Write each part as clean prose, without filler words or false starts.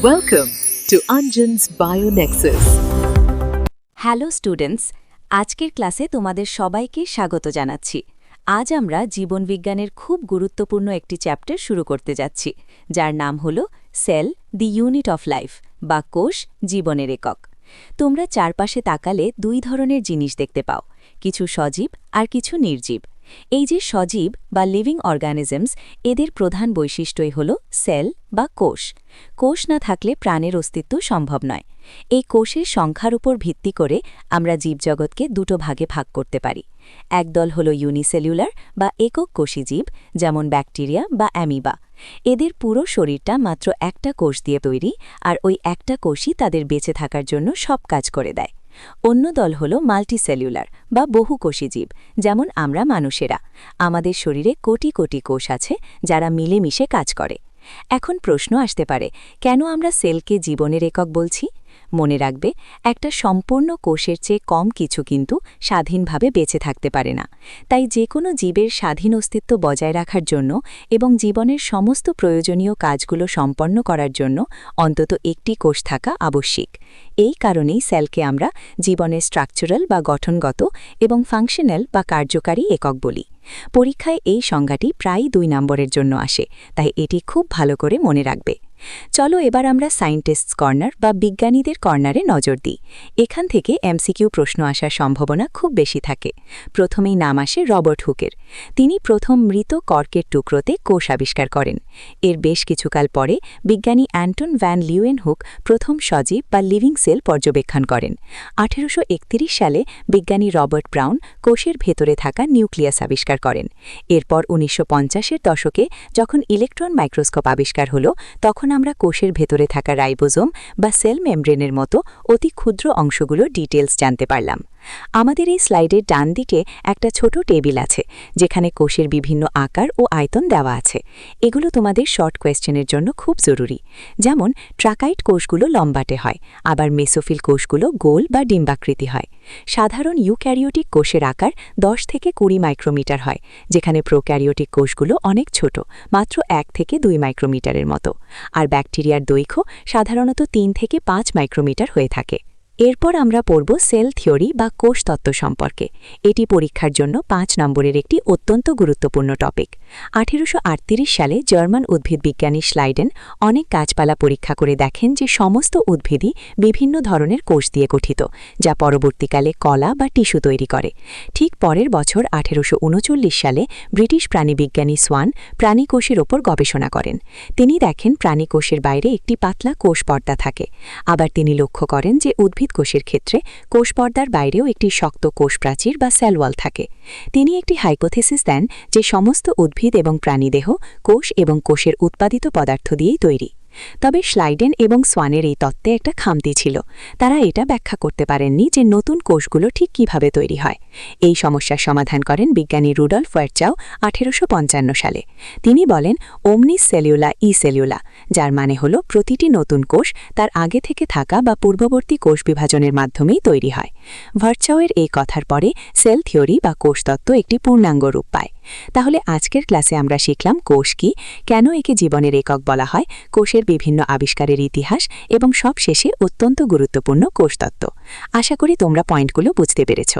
Welcome to Anjan's BioNexus. Hello students, আজকের ক্লাসে তোমাদের সবাইকে স্বাগত জানাচ্ছি। আজ আমরা জীবনবিজ্ঞানের খুব গুরুত্বপূর্ণ একটি চ্যাপ্টার শুরু করতে যাচ্ছি, যার নাম হল cell, the unit of life বা কোষ, জীবনের একক। তোমরা চারপাশে তাকালে দুই ধরনের জিনিস দেখতে পাও, কিছু সজীব আর কিছু নির্জীব। এই যে সজীব বা লিভিং অর্গানিজমস, এদের প্রধান বৈশিষ্ট্যই হল সেল বা কোষ। কোষ না থাকলে প্রাণের অস্তিত্ব সম্ভব নয়। এই কোষের সংখ্যার উপর ভিত্তি করে আমরা জীবজগৎকে দুটো ভাগে ভাগ করতে পারি। একদল হল ইউনিসেলুলার বা একক কোষী জীব, যেমন ব্যাকটেরিয়া বা অ্যামিবা। এদের পুরো শরীরটা মাত্র একটা কোষ দিয়ে তৈরি, আর ওই একটা কোষই তাদের বেঁচে থাকার জন্য সব কাজ করে দেয়। অন্য দল হল মাল্টিসেলুলার বা বহুকোষী জীব, যেমন আমরা মানুষেরা। আমাদের শরীরে কোটি কোটি কোষ আছে, যারা মিলেমিশে কাজ করে। এখন প্রশ্ন আসতে পারে, কেন আমরা সেলকে জীবনের একক বলছি? মনে রাখবে, একটা সম্পূর্ণ কোষের চেয়ে কম কিছু কিন্তু স্বাধীনভাবে বেঁচে থাকতে পারে না। তাই যে কোনো জীবের স্বাধীন অস্তিত্ব বজায় রাখার জন্য এবং জীবনের সমস্ত প্রয়োজনীয় কাজগুলো সম্পন্ন করার জন্য অন্তত একটি কোষ থাকা আবশ্যিক। এই কারণেই সেলকে আমরা জীবনের স্ট্রাকচারাল বা গঠনগত এবং ফাংশনাল বা কার্যকারী একক বলি। পরীক্ষায় এই সংজ্ঞাটি প্রায় 2 নম্বরের জন্য আসে, তাই এটি খুব ভালো করে মনে রাখবে। চলো এবার আমরা সায়েন্টিস্টস কর্নার বা বিজ্ঞানীদের কর্নারে নজর দিই। এখান থেকে এমসিকিউ প্রশ্ন আসার সম্ভাবনা খুব বেশি থাকে। প্রথমেই নাম আসে রবার্ট হুকের। তিনি প্রথম মৃত কর্কের টুকরোতে কোষ আবিষ্কার করেন। এর বেশ কিছুকাল পরে বিজ্ঞানী অ্যান্টন ভ্যান লিউয়েনহুক প্রথম সজীব বা লিভিং সেল পর্যবেক্ষণ করেন। 1831 সালে বিজ্ঞানী রবার্ট ব্রাউন কোষের ভেতরে থাকা নিউক্লিয়াস আবিষ্কার করেন। এরপর 1950-এর দশকে যখন ইলেকট্রন মাইক্রোস্কোপ আবিষ্কার হল, তখন আমরা কোষের ভেতরে থাকা রাইবোজোম বা সেল মেমব্রেনের মতো অতি ক্ষুদ্র অংশগুলোর ডিটেলস জানতে পারলাম। আমাদের এই স্লাইডের ডান দিকে একটা ছোট টেবিল আছে, যেখানে কোষের বিভিন্ন আকার ও আয়তন দেওয়া আছে। এগুলো তোমাদের শর্ট কোয়েশ্চেনের জন্য খুব জরুরি। যেমন ট্রাকাইট কোষগুলো লম্বাটে হয়, আবার মেসোফিল কোষগুলো গোল বা ডিম্বাকৃতি হয়। সাধারণ ইউক্যারিওটিক কোষের আকার 10 থেকে 20 মাইক্রোমিটার হয়, যেখানে প্রোক্যারিওটিক কোষগুলো অনেক ছোট, মাত্র 1 থেকে 2 মাইক্রোমিটারের মতো। আর ব্যাকটেরিয়ার দৈর্ঘ্য সাধারণত 3 থেকে 5 মাইক্রোমিটার হয়ে থাকে। এরপর আমরা পড়ব সেল থিওরি বা কোষতত্ত্ব সম্পর্কে। এটি পরীক্ষার জন্য 5 নম্বরের একটি অত্যন্ত গুরুত্বপূর্ণ টপিক। 1838 সালে জার্মান উদ্ভিদবিজ্ঞানী স্লাইডেন অনেক গাছপালা পরীক্ষা করে দেখেন যে সমস্ত উদ্ভিদই বিভিন্ন ধরনের কোষ দিয়ে গঠিত, যা পরবর্তীকালে কলা বা টিস্যু তৈরি করে। ঠিক পরের বছর 1839 সালে ব্রিটিশ প্রাণীবিজ্ঞানী সোয়ান প্রাণীকোষের ওপর গবেষণা করেন। তিনি দেখেন প্রাণীকোষের বাইরে একটি পাতলা কোষ পর্দা থাকে। আবার তিনি লক্ষ্য করেন যে উদ্ভিদ কোষের ক্ষেত্রে কোষ পর্দার বাইরেও একটি শক্ত কোষ প্রাচীর বা সেলওয়াল থাকে। তিনি একটি হাইপোথেসিস দেন যে সমস্ত উদ্ভিদ এবং প্রাণীদেহ কোষ এবং কোষের উৎপাদিত পদার্থ দিয়েই তৈরি। তবে স্লাইডেন এবং সোয়ানের এই তত্ত্বে একটা খামতি ছিল। তারা এটা ব্যাখ্যা করতে পারেননি যে নতুন কোষগুলো ঠিক কিভাবে তৈরি হয়। এই সমস্যার সমাধান করেন বিজ্ঞানী রুডলফ ভার্চাও 1855 সালে। তিনি বলেন ওমনিস সেলুলা ই সেলুলা, যার মানে হল প্রতিটি নতুন কোষ তার আগে থেকে থাকা বা পূর্ববর্তী কোষ বিভাজনের মাধ্যমেই তৈরি হয়। ভার্চাওয়ের এই কথার পরে সেল থিওরি বা কোষতত্ত্ব একটি পূর্ণাঙ্গ রূপ পায়। তাহলে আজকের ক্লাসে আমরা শিখলাম কোষ কি, কেন একে জীবনের একক বলা হয়, কোষের বিভিন্ন আবিষ্কারের ইতিহাস এবং সবশেষে অত্যন্ত গুরুত্বপূর্ণ কোষতত্ত্ব। আশা করি তোমরা পয়েন্টগুলো বুঝতে পেরেছ।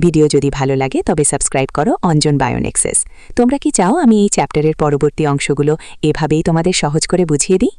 ভিডিও যদি ভালো লাগে তবে সাবস্ক্রাইব করো অঞ্জন বায়োনেক্সেস। তোমরা কি চাও আমি এই চ্যাপ্টারের পরবর্তী অংশগুলো এভাবেই তোমাদের সহজ করে বুঝিয়ে দিই?